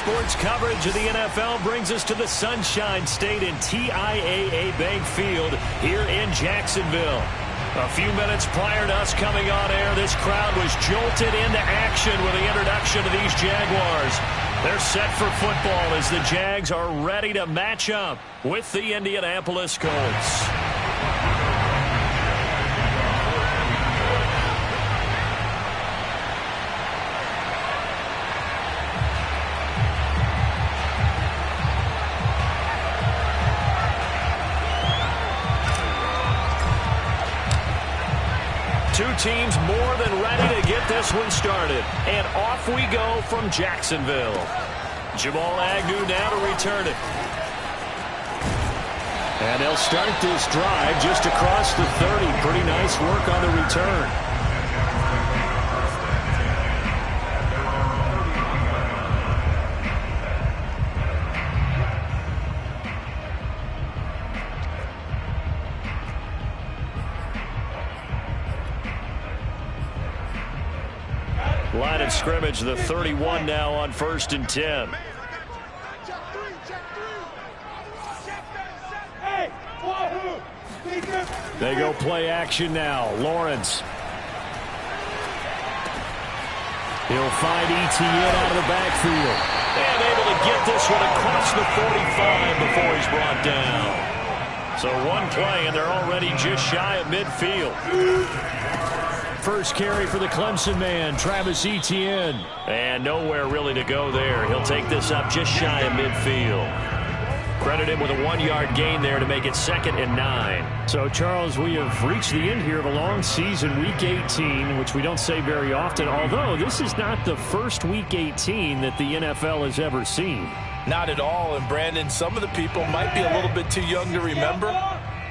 Sports coverage of the NFL brings us to the Sunshine State in TIAA Bank Field here in Jacksonville. A few minutes prior to us coming on air, this crowd was jolted into action with the introduction of these Jaguars. They're set for football as the Jags are ready to match up with the Indianapolis Colts. Two teams more than ready to get this one started. And off we go from Jacksonville. Jamal Agnew now to return it. And they'll start this drive just across the 30. Pretty nice work on the return. Line of scrimmage, the 31 now on 1st and 10. They go play action now. Lawrence. He'll find ETN out of the backfield. And able to get this one across the 45 before he's brought down. So one play, and they're already just shy of midfield. First carry for the Clemson man, Travis Etienne. And nowhere really to go there. He'll take this up just shy of midfield. Credit him with a 1-yard gain there to make it 2nd and 9. So, Charles, we have reached the end here of a long season, Week 18, which we don't say very often, although this is not the first Week 18 that the NFL has ever seen. Not at all. And, Brandon, some of the people might be a little bit too young to remember,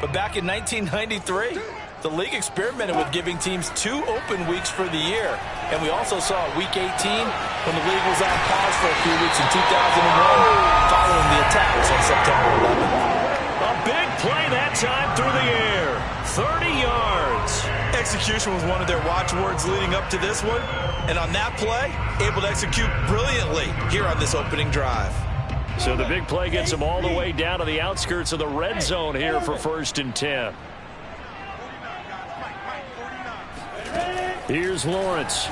but back in 1993, the league experimented with giving teams 2 open weeks for the year. And we also saw Week 18 when the league was on pause for a few weeks in 2001 following the attacks on September 11th. A big play that time through the air. 30 yards. Execution was one of their watchwords leading up to this one. And on that play, able to execute brilliantly here on this opening drive. So the big play gets them all the way down to the outskirts of the red zone here for 1st and 10. Here's Lawrence.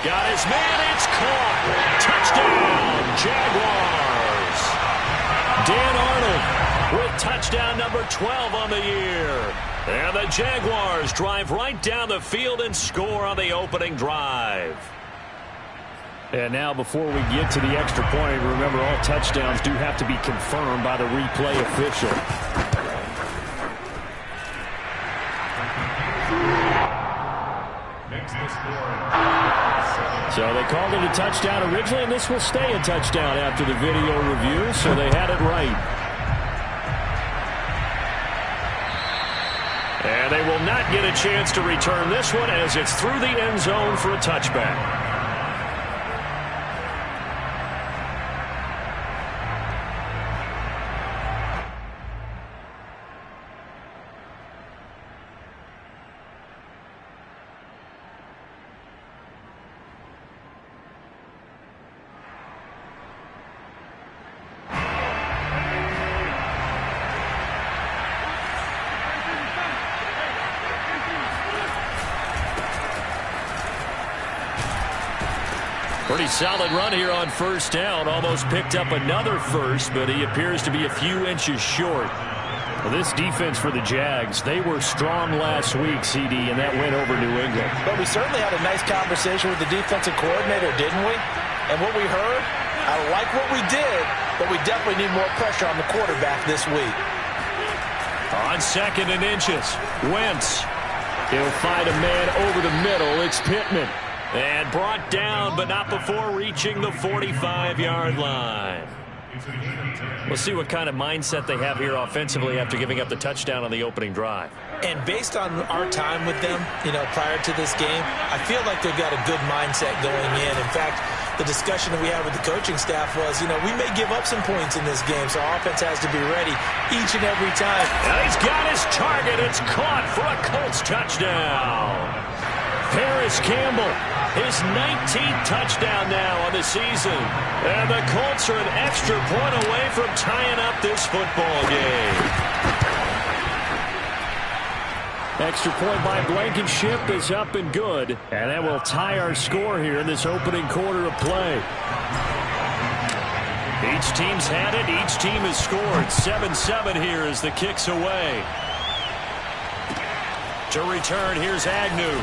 Got his man. It's caught. Touchdown, Jaguars. Dan Arnold with touchdown number 12 on the year. And the Jaguars drive right down the field and score on the opening drive. And now before we get to the extra point, remember all touchdowns do have to be confirmed by the replay official. So they called it a touchdown originally, and this will stay a touchdown after the video review, so they had it right. And they will not get a chance to return this one as it's through the end zone for a touchback. Pretty solid run here on 1st down. Almost picked up another first, but he appears to be a few inches short. Well, this defense for the Jags, they were strong last week, CD, and that went over New England. But we certainly had a nice conversation with the defensive coordinator, didn't we? And what we heard, I like what we did, but we definitely need more pressure on the quarterback this week. On 2nd and inches, Wentz. He'll find a man over the middle. It's Pittman. And brought down, but not before reaching the 45-yard line. We'll see what kind of mindset they have here offensively after giving up the touchdown on the opening drive. And based on our time with them, prior to this game, I feel like they've got a good mindset going in. In fact, the discussion that we had with the coaching staff was, we may give up some points in this game, so our offense has to be ready each and every time. And he's got his target. It's caught for a Colts touchdown. Paris Campbell His 19th touchdown now on the season. And the Colts are an extra point away from tying up this football game. Extra point by Blankenship is up and good. And that will tie our score here in this opening quarter of play. Each team's had it. Each team has scored. 7-7 here as the kick's away. To return, here's Agnew.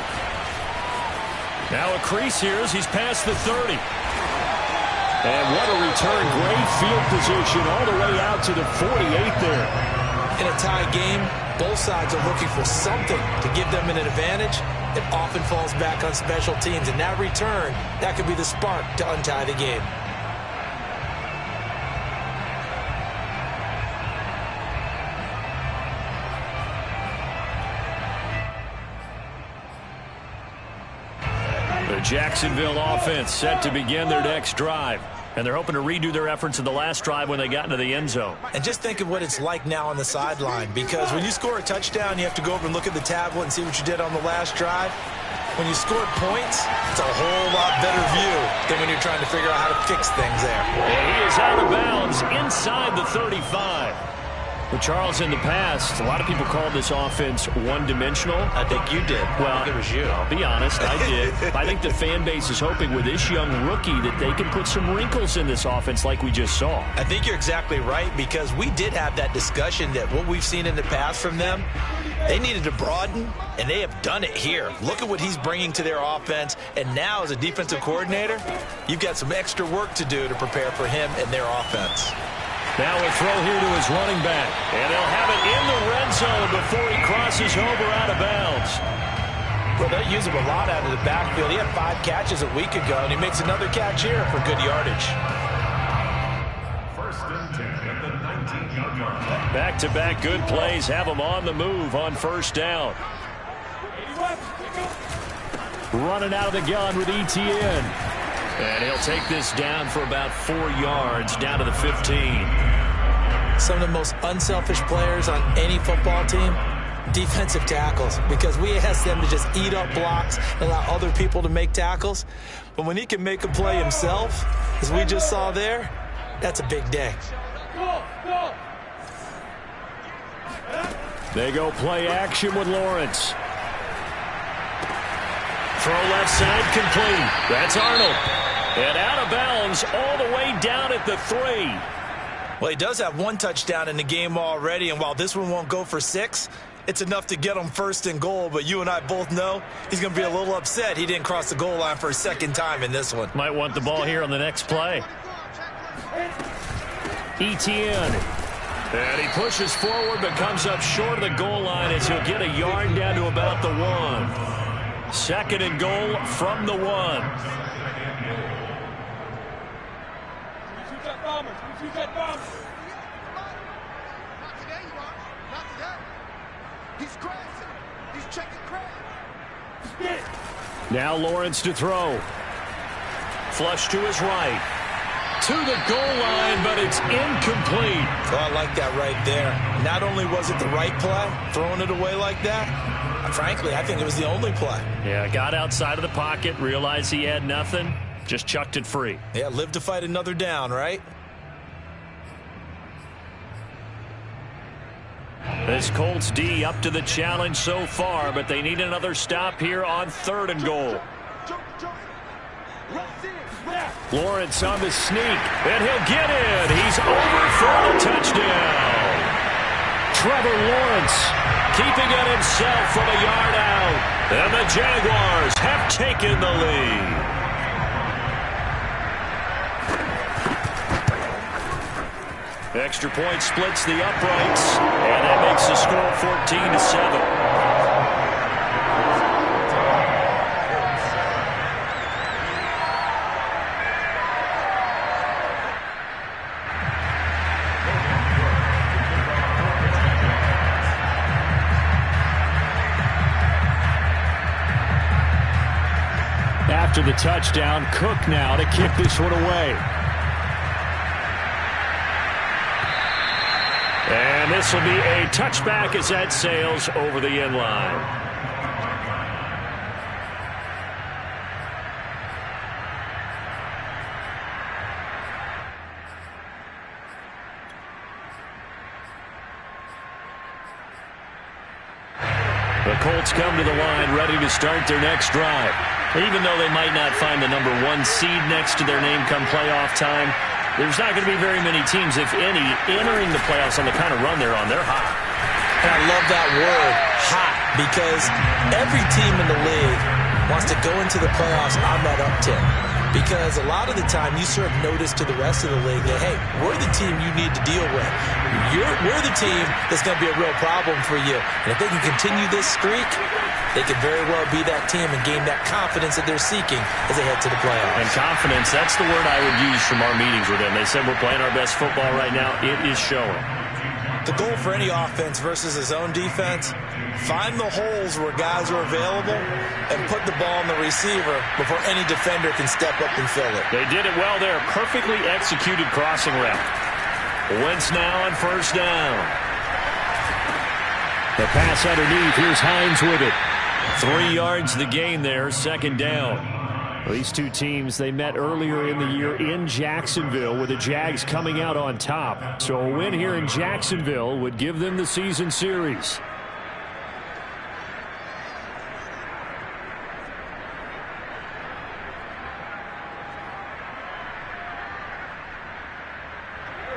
Now a crease here as he's past the 30. And what a return. Great field position all the way out to the 48 there. In a tie game, both sides are looking for something to give them an advantage. It often falls back on special teams. And that return, that could be the spark to untie the game. The Jacksonville offense set to begin their next drive. And they're hoping to redo their efforts in the last drive when they got into the end zone. And just think of what it's like now on the sideline, because when you score a touchdown, you have to go over and look at the tablet and see what you did on the last drive. When you scored points, it's a whole lot better view than when you're trying to figure out how to fix things there. And he is out of bounds inside the 35. Well, Charles, in the past, a lot of people called this offense one-dimensional. I think you did. Well, I think it was you. I'll be honest, I did. I think the fan base is hoping with this young rookie that they can put some wrinkles in this offense like we just saw. I think you're exactly right, because we did have that discussion that what we've seen in the past from them, they needed to broaden, and they have done it here. Look at what he's bringing to their offense, and now as a defensive coordinator, you've got some extra work to do to prepare for him and their offense. Now a throw here to his running back. And they'll have it in the red zone before he crosses over out of bounds. Well, they use him a lot out of the backfield. He had 5 catches a week ago, and he makes another catch here for good yardage. First and 10 at the 19-yard line. Back-to-back good plays have him on the move on first down. Running out of the gun with ETN. And he'll take this down for about 4 yards, down to the 15. Some of the most unselfish players on any football team, defensive tackles, because we ask them to just eat up blocks and allow other people to make tackles. But when he can make a play himself, as we just saw there, that's a big day. They go play action with Lawrence. Throw left side complete. That's Arnold. And out of bounds all the way down at the 3. Well, he does have 1 touchdown in the game already, and while this one won't go for 6, it's enough to get him first and goal. But you and I both know he's going to be a little upset he didn't cross the goal line for a second time in this one. Might want the ball here on the next play. ETN. And he pushes forward but comes up short of the goal line as he'll get a yard down to about the 1. Second and goal from the 1. Now Lawrence to throw. Flush to his right. To the goal line, but it's incomplete. Well, I like that right there. Not only was it the right play, throwing it away like that, frankly, I think it was the only play. Yeah, got outside of the pocket, realized he had nothing, just chucked it free. Yeah, live to fight another down, right? This Colts D up to the challenge so far, but they need another stop here on 3rd and goal. Lawrence on the sneak, and he'll get in. He's over for the touchdown. Trevor Lawrence keeping it himself from a yard out. And the Jaguars have taken the lead. Extra point splits the uprights, and that makes the score 14-7. After the touchdown, Cook now to kick this one away. And this will be a touchback as that sails over the end line. The Colts come to the line ready to start their next drive. Even though they might not find the number 1 seed next to their name come playoff time, there's not going to be very many teams, if any, entering the playoffs on the kind of run they're on. They're hot. And I love that word, hot, because every team in the league wants to go into the playoffs on that uptick. Because a lot of the time you serve notice to the rest of the league that, hey, we're the team you need to deal with. We're the team that's going to be a real problem for you. And if they can continue this streak, they could very well be that team and gain that confidence that they're seeking as they head to the playoffs. And confidence, that's the word I would use from our meetings with them. They said we're playing our best football right now. It is showing. The goal for any offense versus his own defense, find the holes where guys are available and put the ball on the receiver before any defender can step up and fill it. They did it well there. Perfectly executed crossing route. Wentz now on first down. The pass underneath. Here's Hines with it. 3 yards the gain there, second down. These two teams, they met earlier in the year in Jacksonville with the Jags coming out on top. So a win here in Jacksonville would give them the season series.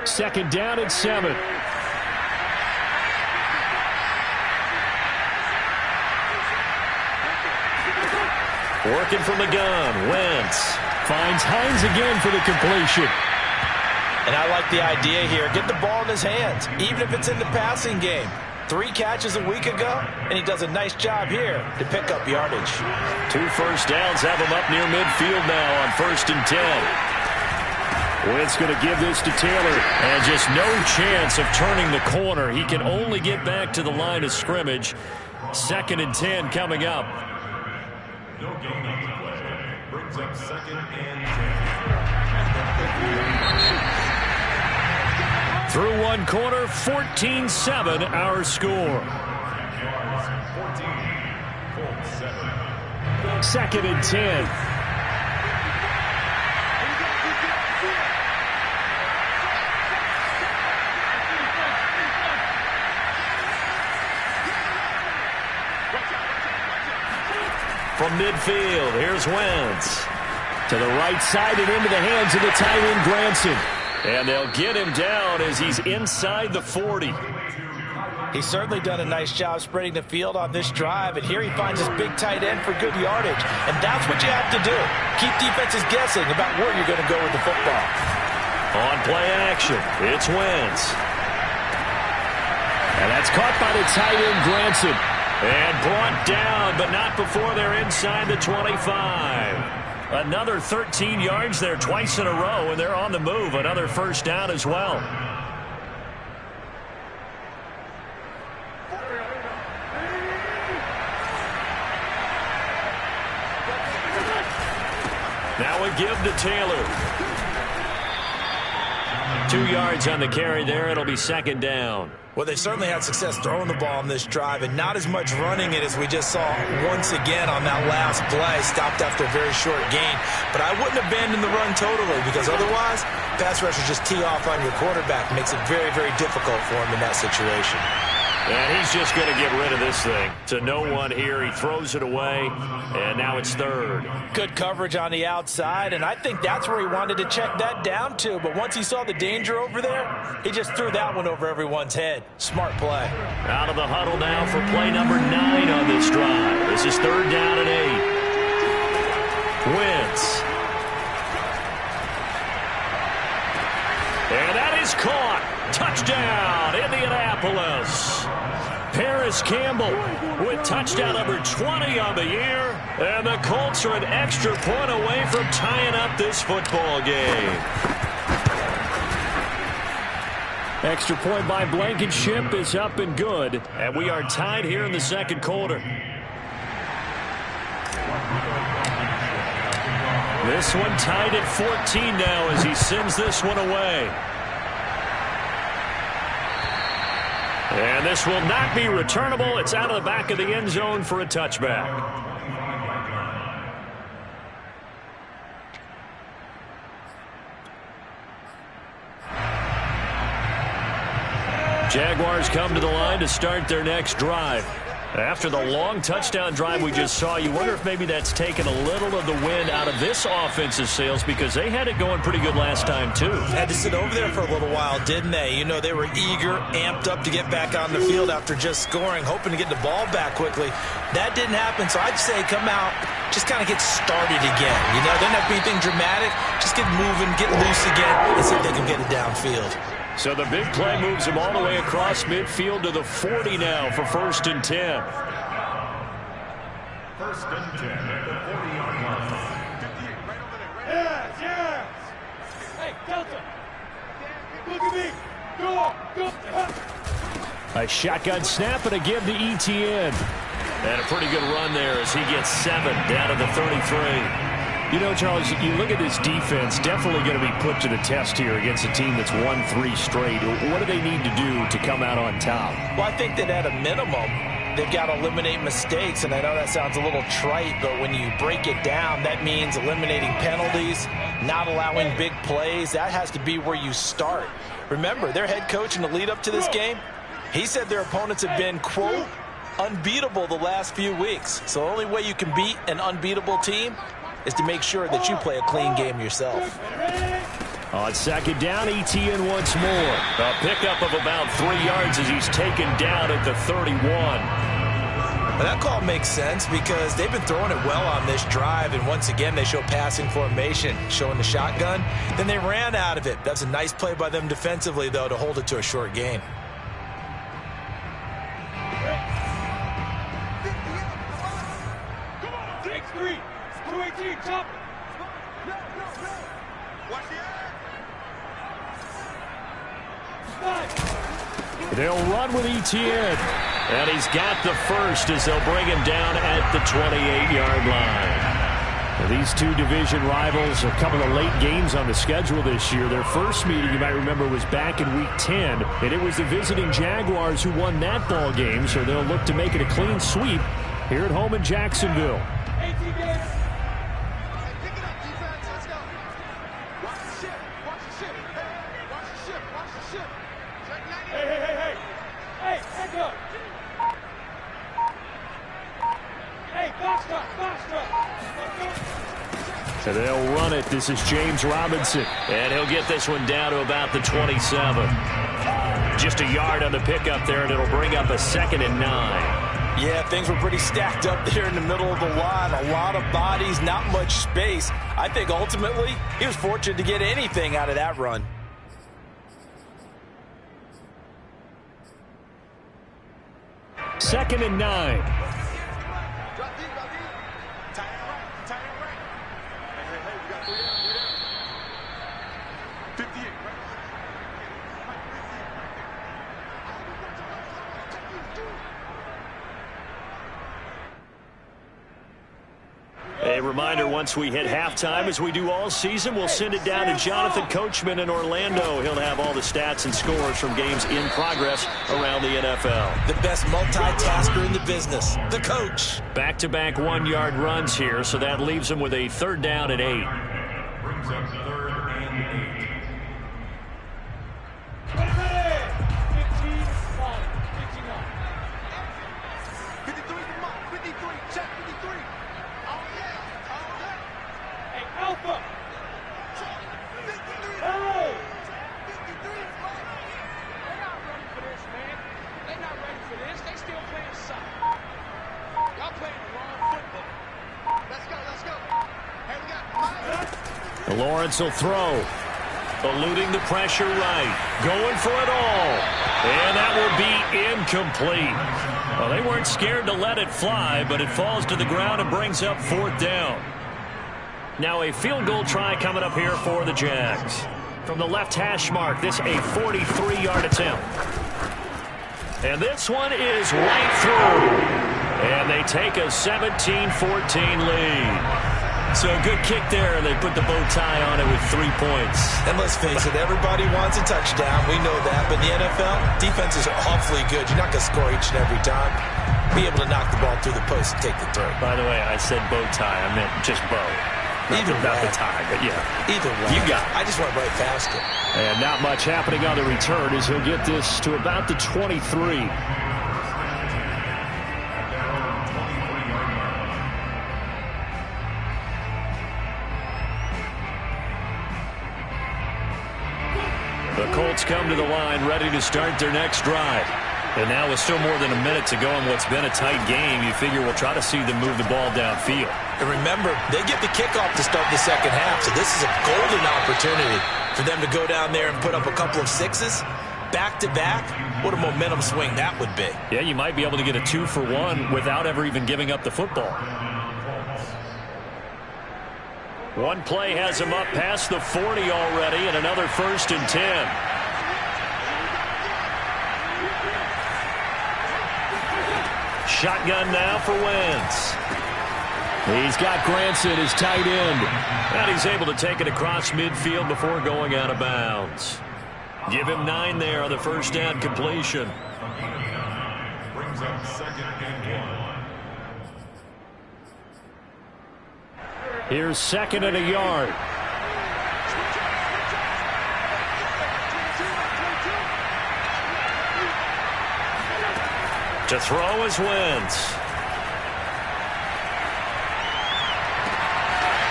Second down and 7. Working from the gun, Wentz finds Hines again for the completion. And I like the idea here. Get the ball in his hands, even if it's in the passing game. 3 catches a week ago, and he does a nice job here to pick up yardage. 2 first downs have him up near midfield now on 1st and 10. Wentz going to give this to Taylor, and just no chance of turning the corner. He can only get back to the line of scrimmage. 2nd and 10 coming up. No gain on the play. Brings up 2nd and 10. Through 1 quarter, 14-7 our score. 14, Colts 7. 2nd and 10. From midfield, here's Wentz. To the right side and into the hands of the tight end, Granson. And they'll get him down as he's inside the 40. He's certainly done a nice job spreading the field on this drive, and here he finds his big tight end for good yardage. And that's what you have to do. Keep defenses guessing about where you're going to go with the football. On play action, it's Wentz. And that's caught by the tight end, Granson. And brought down, but not before they're inside the 25. Another 13 yards there twice in a row, and they're on the move. Another first down as well. Now a give to Taylor. 2 yards on the carry there. It'll be 2nd down. Well, they certainly had success throwing the ball on this drive and not as much running it as we just saw once again on that last play. Stopped after a very short gain. But I wouldn't abandon the run totally, because otherwise, pass rushers just tee off on your quarterback. Makes it very, very difficult for him in that situation. And he's just going to get rid of this thing. To no one here. He throws it away, and now it's 3rd. Good coverage on the outside, and I think that's where he wanted to check that down to. But once he saw the danger over there, he just threw that one over everyone's head. Smart play. Out of the huddle now for play number 9 on this drive. This is 3rd down and 8. Wentz. And that is caught. Touchdown, Indianapolis. Paris Campbell with touchdown number 20 on the year. And the Colts are an extra point away from tying up this football game. Extra point by Blankenship is up and good. And we are tied here in the 2nd quarter. This one tied at 14 now as he sends this one away. And this will not be returnable. It's out of the back of the end zone for a touchback. Jaguars come to the line to start their next drive. After the long touchdown drive we just saw, you wonder if maybe that's taken a little of the wind out of this offense's sails, because they had it going pretty good last time, too. Had to sit over there for a little while, didn't they? You know, they were eager, amped up to get back on the field after just scoring, hoping to get the ball back quickly. That didn't happen, so I'd say come out, just kind of get started again. You know, doesn't have to be anything dramatic. Just get moving, get loose again, and see if they can get it downfield. So the big play moves them all the way across midfield to the 40 now for 1st and 10. 1st and 10 at the 40-yard line. Yes! Hey, Delta! Look at me! Go! A shotgun snap and a give to ETN. And a pretty good run there as he gets 7 down to the 33. You know, Charles, you look at this defense, definitely going to be put to the test here against a team that's won 3 straight. What do they need to do to come out on top? Well, I think that at a minimum, they've got to eliminate mistakes, and I know that sounds a little trite, but when you break it down, that means eliminating penalties, not allowing big plays. That has to be where you start. Remember, their head coach in the lead up to this game, he said their opponents have been, quote, unbeatable the last few weeks. So the only way you can beat an unbeatable team is to make sure that you play a clean game yourself. On 2nd down, ETN once more. A pickup of about 3 yards as he's taken down at the 31. Well, that call makes sense because they've been throwing it well on this drive, and once again they show passing formation, showing the shotgun. Then they ran out of it. That's a nice play by them defensively, though, to hold it to a short gain. Take 3! 218, chop! Watch the They'll run with ETN. And he's got the first as they'll bring him down at the 28-yard line. Now, these two division rivals, a couple of late games on the schedule this year. Their first meeting, you might remember, was back in Week 10. And it was the visiting Jaguars who won that ball game. So they'll look to make it a clean sweep here at home in Jacksonville. 18 games. So they'll run it. This is James Robinson. And he'll get this one down to about the 27. Just a yard on the pickup there, and it'll bring up a 2nd and 9. Yeah, things were pretty stacked up there in the middle of the line. A lot of bodies, not much space. I think ultimately he was fortunate to get anything out of that run. Second and 9. A reminder, once we hit halftime, as we do all season, we'll send it down to Jonathan Coachman in Orlando. He'll have all the stats and scores from games in progress around the NFL. The best multitasker in the business, the coach. Back-to-back 1-yard runs here, so that leaves him with a 3rd down and 8. Brings up 3rd and 8. 53. Lawrence will throw. Eluding the pressure right. Going for it all. And that will be incomplete. Well, they weren't scared to let it fly, but it falls to the ground and brings up 4th down. Now a field goal try coming up here for the Jags. From the left hash mark, this a 43-yard attempt. And this one is right through. And they take a 17-14 lead. So a good kick there, and they put the bow tie on it with 3 points. And let's face it, everybody wants a touchdown. We know that. But in the NFL, defenses are awfully good. You're not going to score each and every time. Be able to knock the ball through the post and take the throw. By the way, I said bow tie. I meant just bow. Either not the tie, but yeah. Either way. You got it. I just went right past it. And not much happening on the return as he'll get this to about the 23. The Colts come to the line, ready to start their next drive. And now with still more than a minute to go in what's been a tight game, you figure we'll try to see them move the ball downfield. And remember, they get the kickoff to start the second half, so this is a golden opportunity for them to go down there and put up a couple of sixes. Back-to-back, what a momentum swing that would be. Yeah, you might be able to get a 2-for-1 without ever even giving up the football. One play has him up past the 40 already, and another 1st and 10. Shotgun now for Wentz. He's got Granson, his tight end. And he's able to take it across midfield before going out of bounds. Give him 9 there on the first down completion. Brings up 2nd and 1. Here's 2nd and a yard. To throw is Wentz.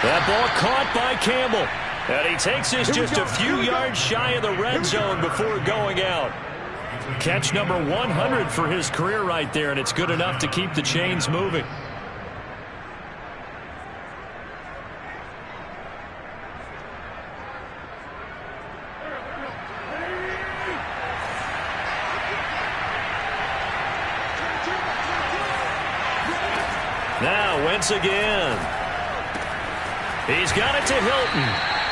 That ball caught by Campbell. And he takes this just a few yards shy of the red zone before going out. Catch number 100 for his career right there, and it's good enough to keep the chains moving. Now Wentz again. He's got it to Hilton.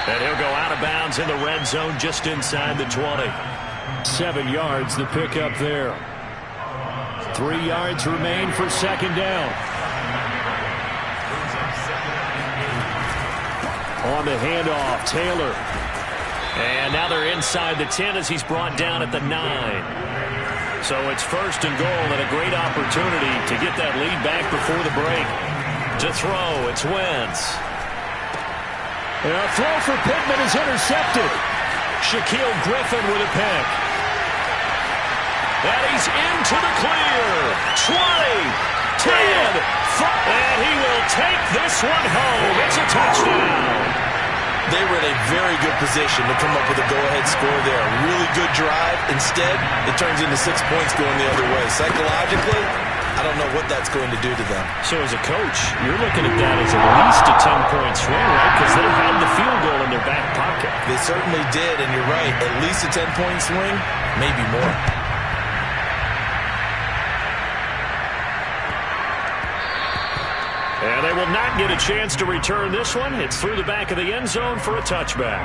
And he'll go out of bounds in the red zone just inside the 20. 7 yards the pickup there. 3 yards remain for 2nd down. On the handoff, Taylor. And now they're inside the 10 as he's brought down at the 9. So it's 1st and goal and a great opportunity to get that lead back before the break. To throw, it's Wentz. And a throw for Pittman is intercepted. Shaquille Griffin with a pick. And he's into the clear. 20, 10, 5. And he will take this one home. It's a touchdown. They were in a very good position to come up with a go-ahead score there. A really good drive. Instead, it turns into 6 points going the other way. Psychologically, I don't know what that's going to do to them. So as a coach, you're looking at that as at least a 10-point swing, right? Because they had the field goal in their back pocket. They certainly did, and you're right. At least a 10-point swing, maybe more. And they will not get a chance to return this one. It's through the back of the end zone for a touchback.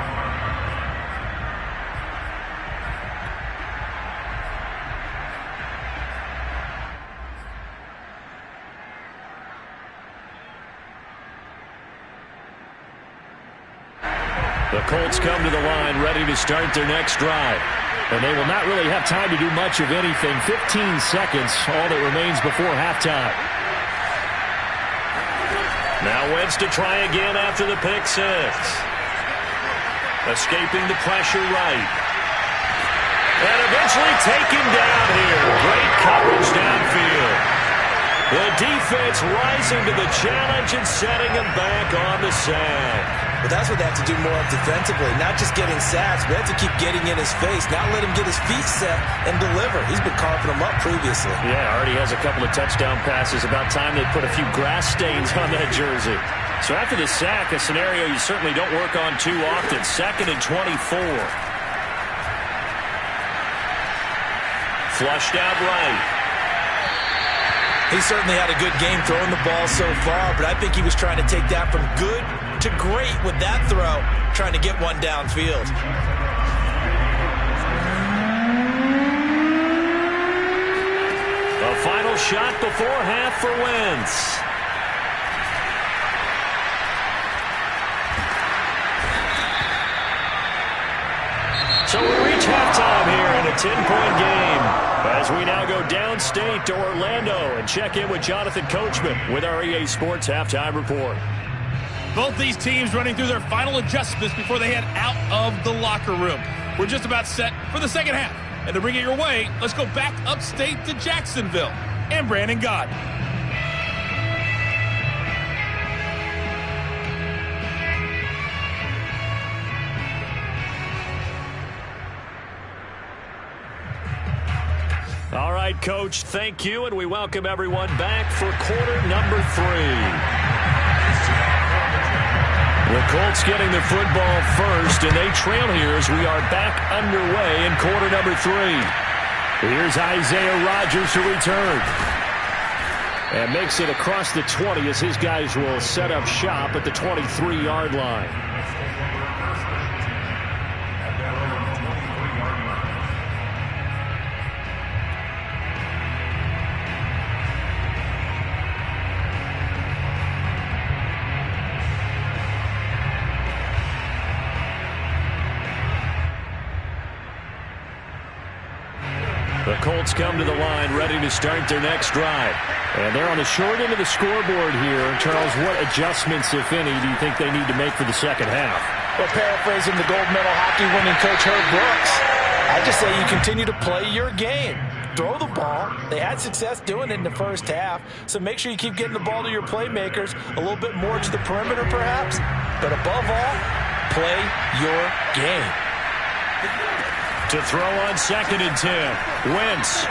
The Colts come to the line ready to start their next drive. And they will not really have time to do much of anything. 15 seconds, all that remains before halftime. Now Wentz to try again after the pick 6. Escaping the pressure right. And eventually taken down here. Great coverage downfield. The defense rising to the challenge and setting him back on the sack. But that's what they have to do more of defensively. Not just getting sacks, but they have to keep getting in his face. Not let him get his feet set and deliver. He's been carving them up previously. Yeah, already has a couple of touchdown passes. About time they put a few grass stains on that jersey. So after the sack, a scenario you certainly don't work on too often. 2nd and 24. Flushed out right. He certainly had a good game throwing the ball so far, but I think he was trying to take that from good to great with that throw, trying to get one downfield. A final shot before half for Wentz. So we reach halftime here in a 10-point game as we now go downstate to Orlando and check in with Jonathan Coachman with our EA Sports Halftime Report. Both these teams running through their final adjustments before they head out of the locker room. We're just about set for the second half. And to bring it your way, let's go back upstate to Jacksonville and Brandon God. All right, Coach, thank you, and we welcome everyone back for quarter number 3. The Colts getting the football first, and they trail here as we are back underway in quarter number 3. Here's Isaiah Rodgers to return. And makes it across the 20 as his guys will set up shop at the 23-yard line. The Colts come to the line ready to start their next drive. And they're on the short end of the scoreboard here. Charles, what adjustments, if any, do you think they need to make for the second half? Well, paraphrasing the gold medal hockey winning coach Herb Brooks, I just say you continue to play your game. Throw the ball. They had success doing it in the first half, so make sure you keep getting the ball to your playmakers, a little bit more to the perimeter perhaps, but above all, play your game. To throw on 2nd and 10. Wentz.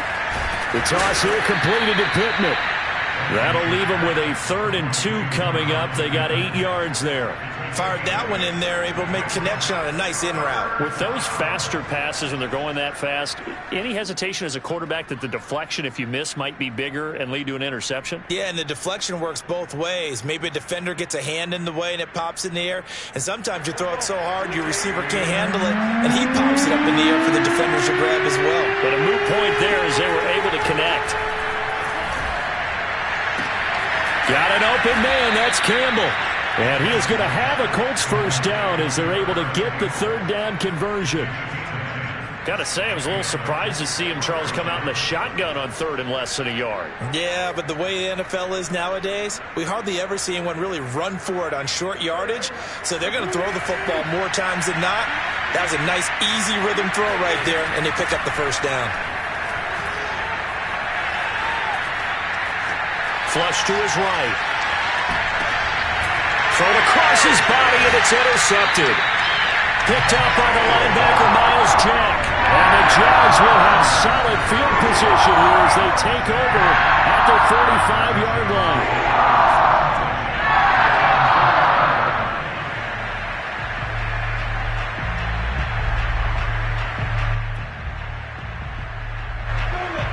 The toss here completed to Pittman. That'll leave them with a 3rd and 2 coming up. They got 8 yards there. Fired that one in there, able to make connection on a nice in route. With those faster passes and they're going that fast, any hesitation as a quarterback that the deflection, if you miss, might be bigger and lead to an interception? Yeah, and the deflection works both ways. Maybe a defender gets a hand in the way and it pops in the air. And sometimes you throw it so hard your receiver can't handle it, and he pops it up in the air for the defenders to grab as well. But a moot point there as they were able to connect. Got an open man. That's Campbell. And he is going to have a Colts first down as they're able to get the 3rd down conversion. Got to say, I was a little surprised to see him, Charles, come out in the shotgun on 3rd and less than a yard. Yeah, but the way the NFL is nowadays, we hardly ever see anyone really run for it on short yardage. So they're going to throw the football more times than not. That was a nice, easy rhythm throw right there, and they pick up the first down. Flush to his right. Thrown across his body, and it's intercepted. Picked up by the linebacker, Miles Jack. And the Jags will have solid field position here as they take over at the 45-yard line.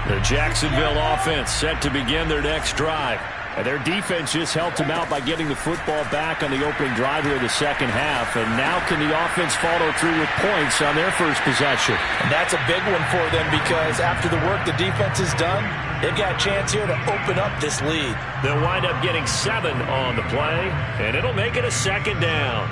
The Jacksonville offense set to begin their next drive. And their defense just helped them out by getting the football back on the opening drive here of the second half. And now can the offense follow through with points on their first possession? And that's a big one for them because after the work the defense has done, they've got a chance here to open up this lead. They'll wind up getting 7 on the play, and it'll make it a 2nd down.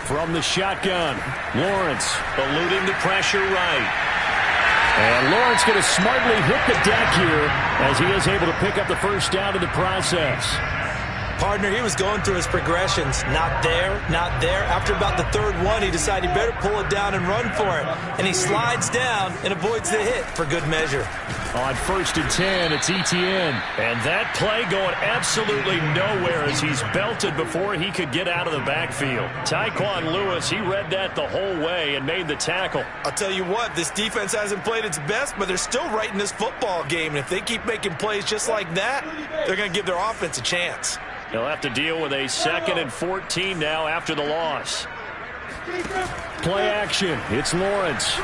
From the shotgun, Lawrence eluding the pressure right. And Lawrence going to smartly hit the deck here as he is able to pick up the first down in the process. Partner, he was going through his progressions. Not there, not there. After about the 3rd one, he decided he better pull it down and run for it. And he slides down and avoids the hit for good measure. On 1st and 10, it's Etienne. And that play going absolutely nowhere as he's belted before he could get out of the backfield. Tyquan Lewis, he read that the whole way and made the tackle. I'll tell you what, this defense hasn't played its best, but they're still right in this football game. And if they keep making plays just like that, they're going to give their offense a chance. They'll have to deal with a 2nd and 14 now after the loss. Play action. It's Lawrence.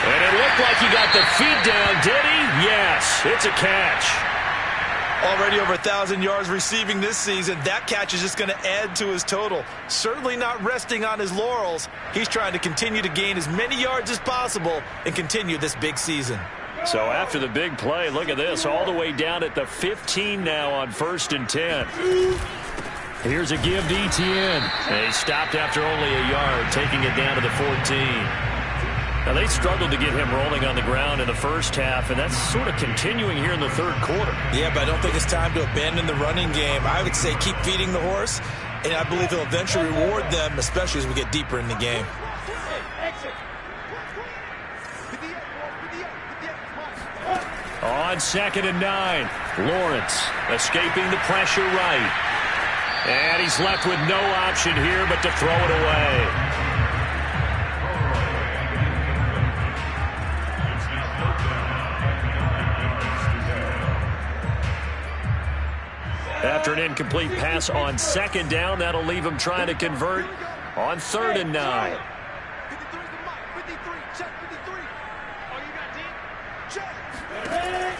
And it looked like he got the feet down, did he? Yes, it's a catch. Already over 1,000 yards receiving this season. That catch is just going to add to his total. Certainly not resting on his laurels. He's trying to continue to gain as many yards as possible and continue this big season. So after the big play, look at this, all the way down at the 15 now on 1st and 10. Here's a give to Etienne. They stopped after only a yard, taking it down to the 14. Now, they struggled to get him rolling on the ground in the first half, and that's sort of continuing here in the third quarter. Yeah, but I don't think it's time to abandon the running game. I would say keep feeding the horse, and I believe he'll eventually reward them, especially as we get deeper in the game. On 2nd and 9, Lawrence escaping the pressure right. And he's left with no option here but to throw it away. After an incomplete pass on 2nd down, that'll leave him trying to convert on 3rd and 9.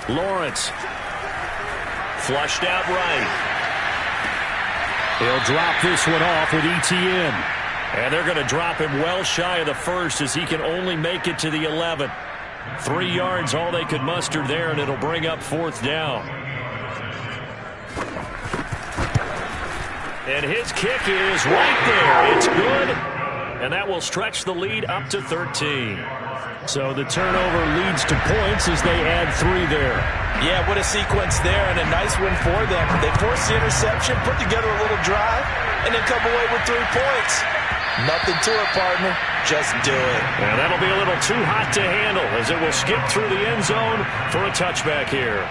Lawrence flushed out right. He'll drop this one off with ETN. And they're going to drop him well shy of the first as he can only make it to the 11. 3 yards all they could muster there, and it'll bring up 4th down. And his kick is right there. It's good. And that will stretch the lead up to 13. So the turnover leads to points as they add 3 there. Yeah, what a sequence there, and a nice win for them. They forced the interception, put together a little drive, and then come away with 3 points. Nothing to it, partner. Just do it. And that'll be a little too hot to handle as it will skip through the end zone for a touchback here.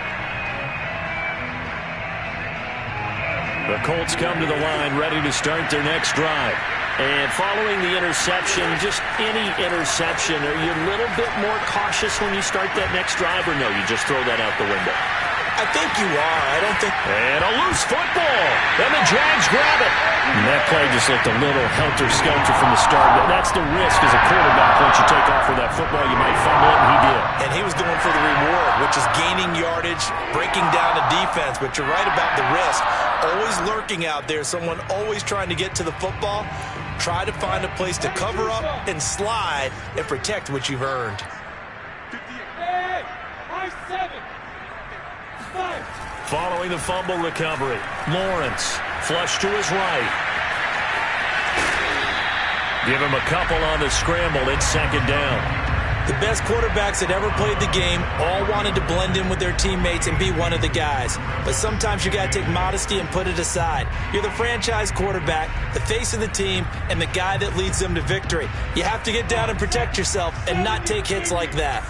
The Colts come to the line ready to start their next drive. And following the interception, just any interception, are you a little bit more cautious when you start that next drive, or no, you just throw that out the window? I think you are. I don't think... And a loose football. And the Jags grab it. And that play just looked a little helter-skelter from the start. But that's the risk as a quarterback. Once you take off with that football, you might fumble it, and he did. And he was going for the reward, which is gaining yardage, breaking down the defense. But you're right about the risk. Always lurking out there, someone always trying to get to the football. Try to find a place to cover up and slide and protect what you've earned. Following the fumble recovery, Lawrence flush to his right. Give him a couple on the scramble. It's 2nd down. The best quarterbacks that ever played the game all wanted to blend in with their teammates and be one of the guys. But sometimes you got to take modesty and put it aside. You're the franchise quarterback, the face of the team, and the guy that leads them to victory. You have to get down and protect yourself and not take hits like that.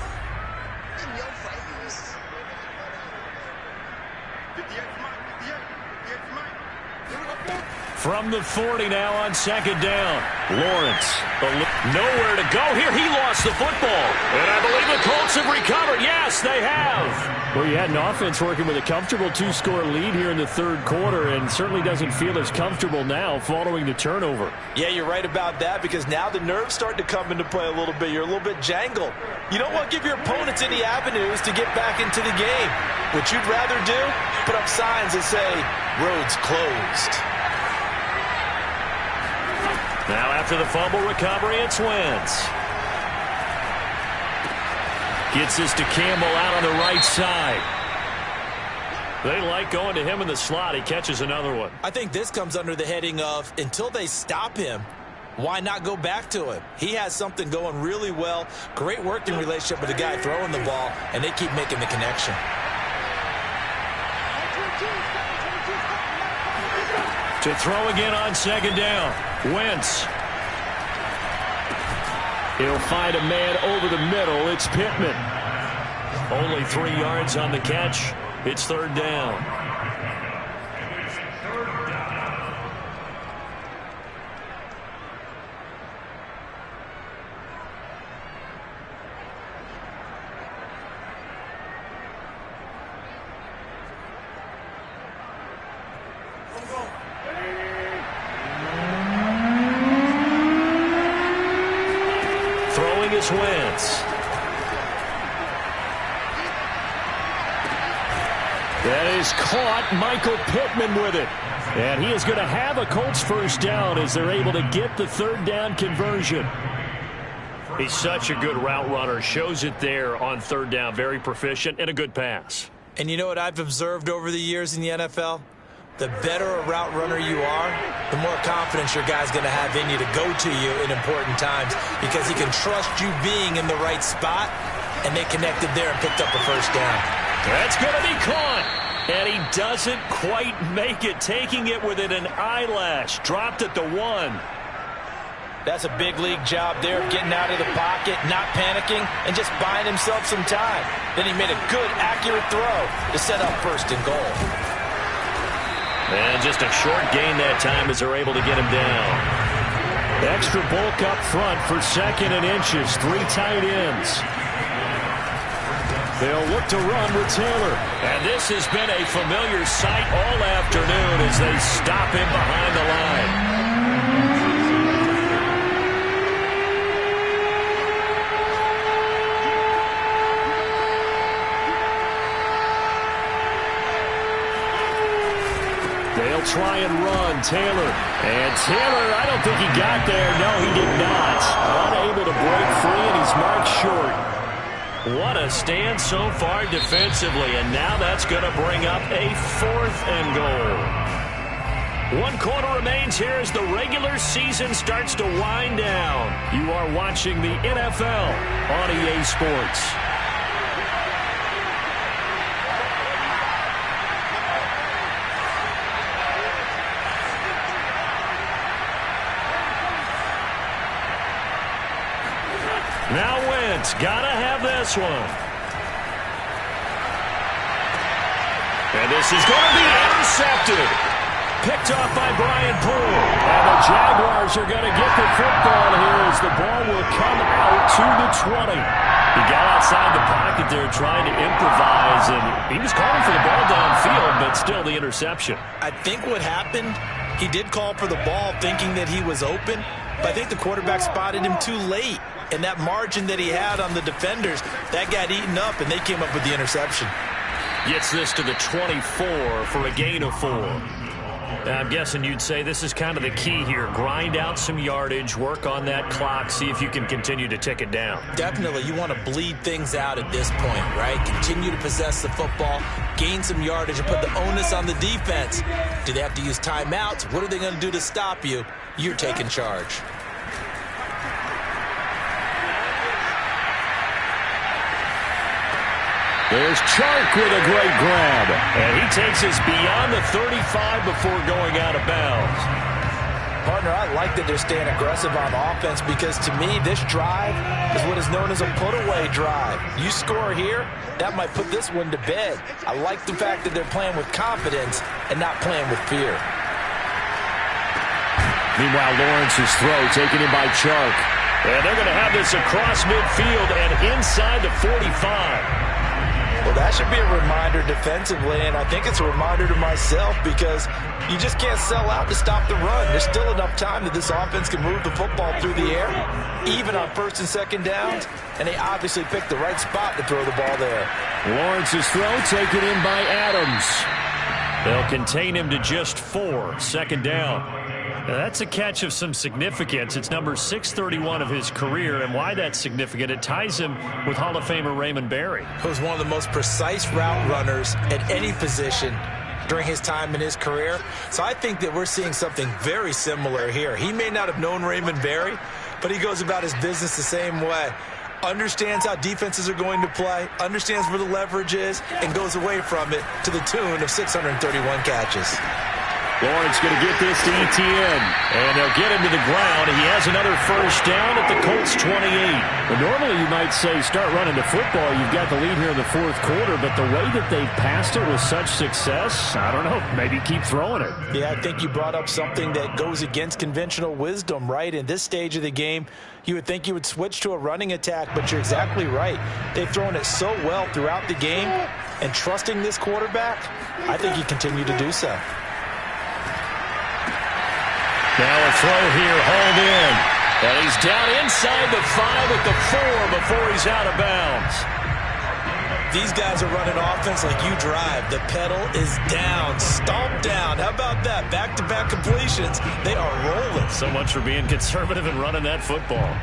From the 40 now on 2nd down. Lawrence, nowhere to go here. He lost the football. And I believe the Colts have recovered. Yes, they have. Well, you had an offense working with a comfortable 2-score lead here in the 3rd quarter, and certainly doesn't feel as comfortable now following the turnover. Yeah, you're right about that, because now the nerves start to come into play a little bit. You're a little bit jangled. You don't want to give your opponents any avenues to get back into the game. What you'd rather do, put up signs that say, roads closed. Now after the fumble recovery, it's Wentz. Gets this to Campbell out on the right side. They like going to him in the slot. He catches another one. I think this comes under the heading of, until they stop him, why not go back to him? He has something going really well. Great working relationship with the guy throwing the ball, and they keep making the connection. To throw again on 2nd down. Wentz. He'll find a man over the middle. It's Pittman. Only 3 yards on the catch. It's 3rd down. Wentz. That is caught. Michael Pittman with it. And he is going to have a Colts 1st down as they're able to get the 3rd down conversion. He's such a good route runner. Shows it there on 3rd down. Very proficient and a good pass. And you know what I've observed over the years in the NFL? the better a route runner you are, the more confidence your guy's going to have in you to go to you in important times because he can trust you being in the right spot, and they connected there and picked up a first down. That's going to be caught, and he doesn't quite make it, taking it within an eyelash. Dropped at the 1. That's a big league job there of getting out of the pocket, not panicking, and just buying himself some time. Then he made a good, accurate throw to set up first and goal. And just a short gain that time as they're able to get him down. Extra bulk up front for 2nd and inches. 3 tight ends. They'll look to run with Taylor. And this has been a familiar sight all afternoon as they stop him behind the line. They'll try and run. Taylor. And Taylor, I don't think he got there. No, he did not. Unable to break free, and he's marked short. What a stand so far defensively, and now that's going to bring up a 4th and goal. 1 quarter remains here as the regular season starts to wind down. You are watching the NFL on EA Sports. Now Wentz, gotta have this one. And this is going to be intercepted. Picked off by Brian Poole. And the Jaguars are going to get the football here as the ball will come out to the 20. He got outside the pocket there trying to improvise, and he was calling for the ball downfield, but still the interception. I think what happened, he did call for the ball thinking that he was open, but I think the quarterback spotted him too late. And that margin that he had on the defenders, that got eaten up, and they came up with the interception. Gets this to the 24 for a gain of 4. I'm guessing you'd say this is kind of the key here. Grind out some yardage, work on that clock, see if you can continue to tick it down. Definitely. You want to bleed things out at this point, right? Continue to possess the football, gain some yardage, and put the onus on the defense. Do they have to use timeouts? What are they going to do to stop you? You're taking charge. There's Chark with a great grab. And he takes us beyond the 35 before going out of bounds. Partner, I like that they're staying aggressive on offense because, to me, this drive is what is known as a put-away drive. You score here, that might put this one to bed. I like the fact that they're playing with confidence and not playing with fear. Meanwhile, Lawrence's throw taken in by Chark. And they're going to have this across midfield and inside the 45. Well, that should be a reminder defensively, and I think it's a reminder to myself because you just can't sell out to stop the run. There's still enough time that this offense can move the football through the air, even on 1st and 2nd downs, and they obviously picked the right spot to throw the ball there. Lawrence's throw taken in by Adams. They'll contain him to just 4, 2nd down. Now, that's a catch of some significance. It's number 631 of his career, and why that's significant, it ties him with Hall of Famer Raymond Berry. He was one of the most precise route runners at any position during his time in his career. So I think that we're seeing something very similar here. He may not have known Raymond Berry, but he goes about his business the same way. Understands how defenses are going to play, understands where the leverage is, and goes away from it to the tune of 631 catches. Lawrence going to get this to Etienne, and they'll get him to the ground. He has another first down at the Colts 28. But normally you might say start running the football. You've got the lead here in the 4th quarter, but the way that they've passed it with such success, I don't know, maybe keep throwing it. Yeah, I think you brought up something that goes against conventional wisdom, right? In this stage of the game, you would think you would switch to a running attack, but you're exactly right. They've thrown it so well throughout the game, and trusting this quarterback, I think you continue to do so. Now a throw here, hauled in. And he's down inside the 5 at the 4 before he's out of bounds. These guys are running offense like you drive. The pedal is down, stomped down. How about that? Back-to-back completions. They are rolling. So much for being conservative and running that football.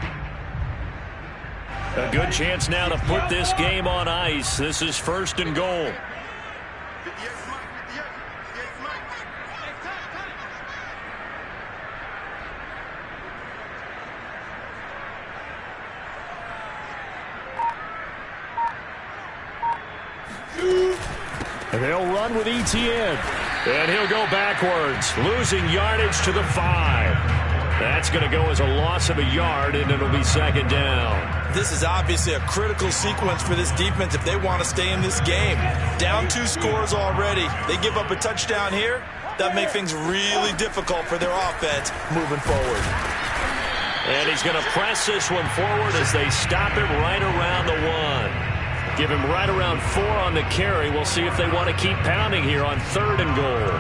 A good chance now to put this game on ice. This is 1st and goal. And they'll run with ETN. And he'll go backwards, losing yardage to the 5. That's going to go as a loss of a yard, and it'll be second down. This is obviously a critical sequence for this defense if they want to stay in this game. Down 2 scores already. They give up a touchdown here. That makes things really difficult for their offense moving forward. And he's going to press this one forward as they stop him right around the 1. Give him right around 4 on the carry. We'll see if they want to keep pounding here on 3rd and goal.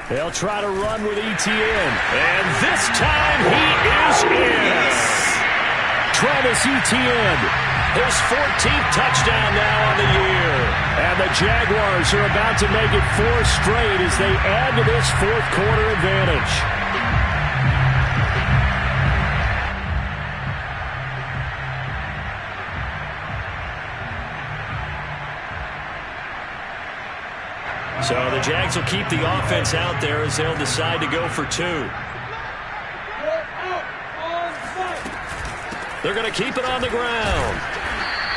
They'll try to run with ETN. And this time he is in. Yes. Travis Etienne, his 14th touchdown now on the year. And the Jaguars are about to make it 4 straight as they add to this 4th quarter advantage. So the Jags will keep the offense out there as they'll decide to go for 2. They're going to keep it on the ground.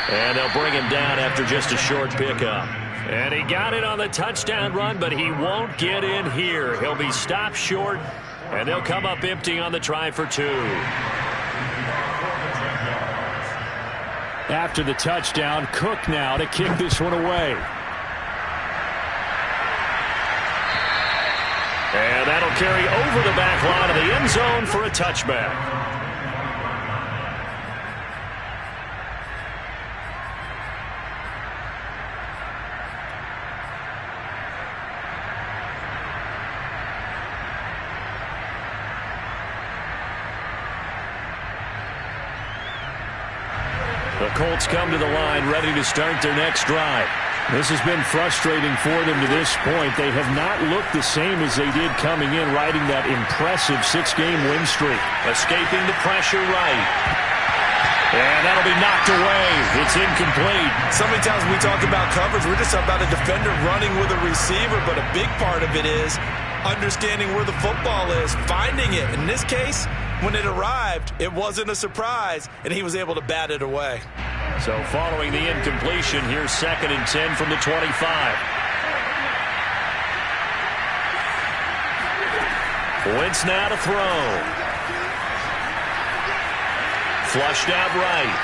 And they'll bring him down after just a short pickup. And he got it on the touchdown run, but he won't get in here. He'll be stopped short, and they'll come up empty on the try for 2. After the touchdown, Cook now to kick this one away. And that'll carry over the back line of the end zone for a touchback. The Colts come to the line ready to start their next drive. This has been frustrating for them to this point. They have not looked the same as they did coming in, riding that impressive 6-game win streak. Escaping the pressure right. And that'll be knocked away. It's incomplete. So many times when we talk about coverage, we're just about a defender running with a receiver, but a big part of it is understanding where the football is, finding it. In this case, when it arrived, it wasn't a surprise, and he was able to bat it away. So following the incompletion, here's 2nd and 10 from the 25. Wentz now to throw. Flushed out right.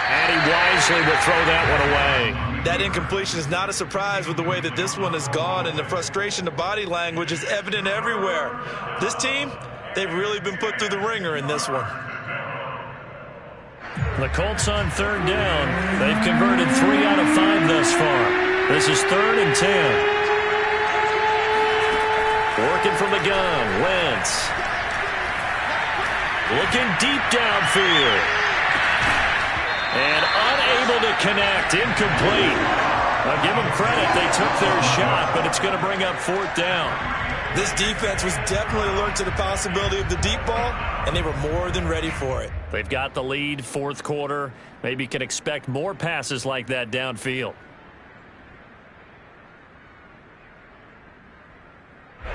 And he wisely will throw that one away. That incompletion is not a surprise with the way that this one has gone, and the frustration, the body language is evident everywhere. This team, they've really been put through the ringer in this one. The Colts on 3rd down. They've converted 3 out of 5 thus far. This is 3rd and 10. Working from the gun, Wentz. Looking deep downfield. And unable to connect, incomplete. I'll give them credit, they took their shot, but it's going to bring up 4th down. This defense was definitely alert to the possibility of the deep ball, and they were more than ready for it. They've got the lead, 4th quarter. Maybe can expect more passes like that downfield.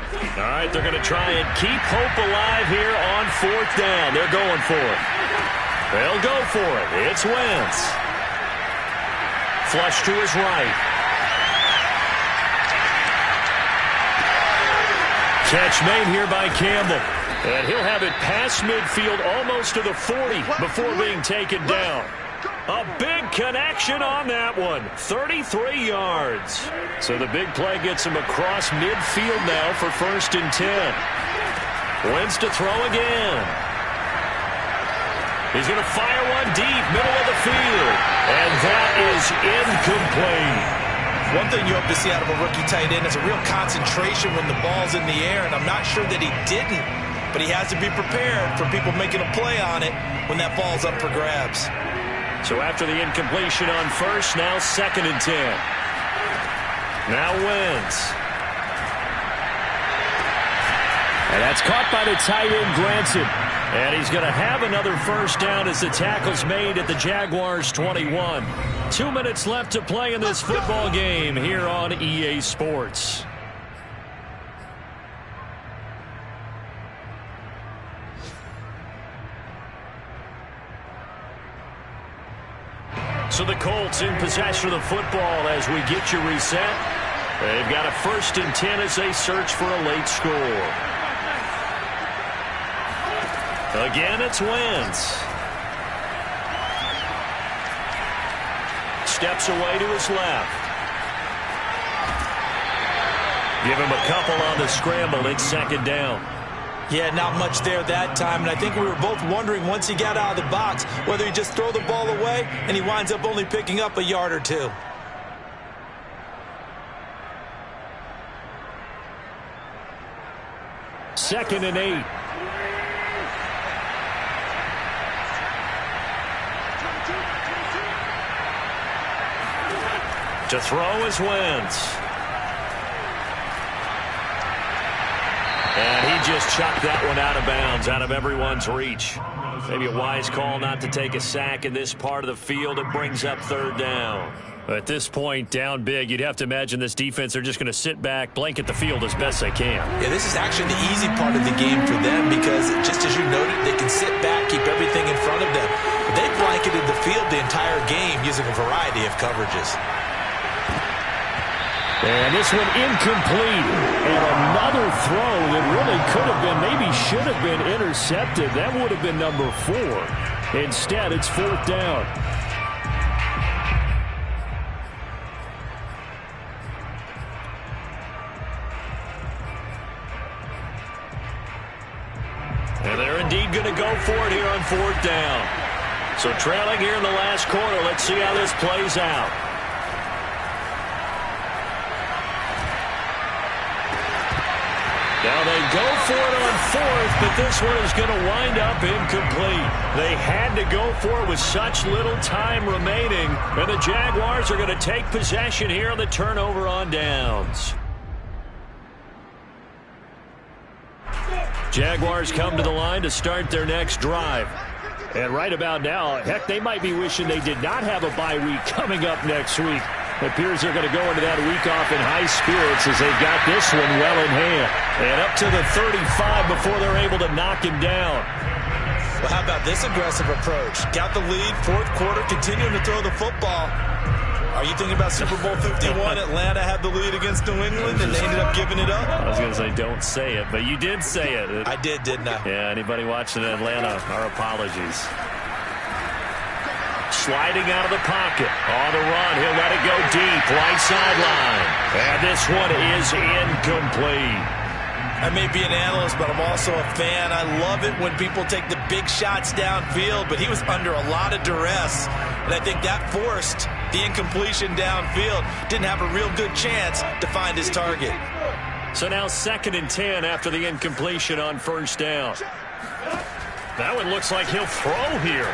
All right, they're going to try and keep hope alive here on 4th down. They're going for it. They'll go for it. It's Wentz. Flush to his right. Catch made here by Campbell. And he'll have it past midfield almost to the 40 before being taken down. A big connection on that one. 33 yards. So the big play gets him across midfield now for 1st and 10. Wentz to throw again. He's going to fire one deep, middle of the field. And that is incomplete. One thing you hope to see out of a rookie tight end is a real concentration when the ball's in the air, and I'm not sure that he didn't, but he has to be prepared for people making a play on it when that ball's up for grabs. So after the incompletion on 1st, now 2nd and 10. Now Wentz. And that's caught by the tight end, Granson. And he's going to have another first down as the tackle's made at the Jaguars 21. 2 minutes left to play in this football game here on EA Sports. So the Colts in possession of the football as we get you reset. They've got a 1st and 10 as they search for a late score. Again, it's Wentz. Steps away to his left. Give him a couple on the scramble. It's 2nd down. Yeah, not much there that time, and I think we were both wondering once he got out of the box whether he just throw the ball away and he winds up only picking up a yard or two. Second and 8. To throw is Wentz. And he just chucked that one out of bounds, out of everyone's reach. Maybe a wise call not to take a sack in this part of the field. It brings up 3rd down. At this point, down big, you'd have to imagine this defense are just going to sit back, blanket the field as best they can. Yeah, this is actually the easy part of the game for them because, just as you noted, they can sit back, keep everything in front of them. But they blanketed the field the entire game using a variety of coverages. And this one incomplete. And another throw that really could have been, maybe should have been intercepted. That would have been number 4. Instead, it's 4th down. And they're indeed going to go for it here on 4th down. So trailing here in the last quarter. Let's see how this plays out. Now they go for it on 4th, but this one is going to wind up incomplete. They had to go for it with such little time remaining, and the Jaguars are going to take possession here on the turnover on downs. Jaguars come to the line to start their next drive. And right about now, heck, they might be wishing they did not have a bye week coming up next week. It appears they're going to go into that week off in high spirits as they've got this one well in hand. And up to the 35 before they're able to knock him down. Well, how about this aggressive approach? Got the lead, 4th quarter, continuing to throw the football. Are you thinking about Super Bowl 51? Atlanta had the lead against New England, and they ended up giving it up? I was going to say, don't say it, but you did say it. I did, didn't I? Yeah, anybody watching Atlanta, our apologies. Sliding out of the pocket. On the run, he'll let it go deep, right sideline. And this one is incomplete. I may be an analyst, but I'm also a fan. I love it when people take the big shots downfield, but he was under a lot of duress. And I think that forced the incompletion downfield. Didn't have a real good chance to find his target. So now 2nd and 10 after the incompletion on 1st down. That one looks like he'll throw here.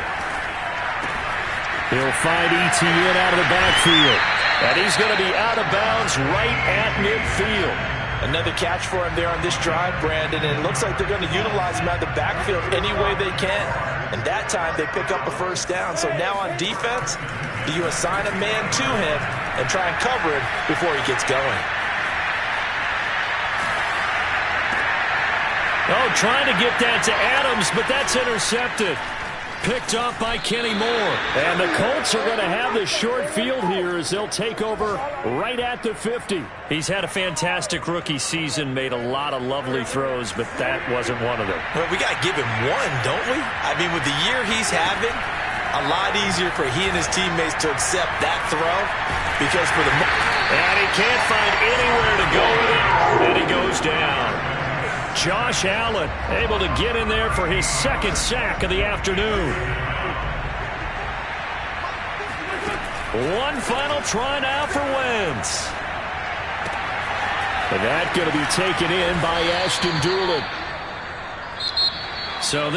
He'll find ETN out of the backfield. And he's going to be out of bounds right at midfield. Another catch for him there on this drive, Brandon, and it looks like they're going to utilize him out of the backfield any way they can. And that time they pick up a 1st down. So now on defense, do you assign a man to him and try and cover him before he gets going? Oh, trying to get that to Adams, but that's intercepted. Picked off by Kenny Moore. And the Colts are going to have the short field here as they'll take over right at the 50. He's had a fantastic rookie season, made a lot of lovely throws, but that wasn't one of them. Well, we got to give him one, don't we? I mean, with the year he's having, a lot easier for he and his teammates to accept that throw because for the... And he can't find anywhere to go with it, and he goes down. Josh Allen able to get in there for his 2nd sack of the afternoon. One final try now for Wentz. And that's going to be taken in by Ashton Doolin. So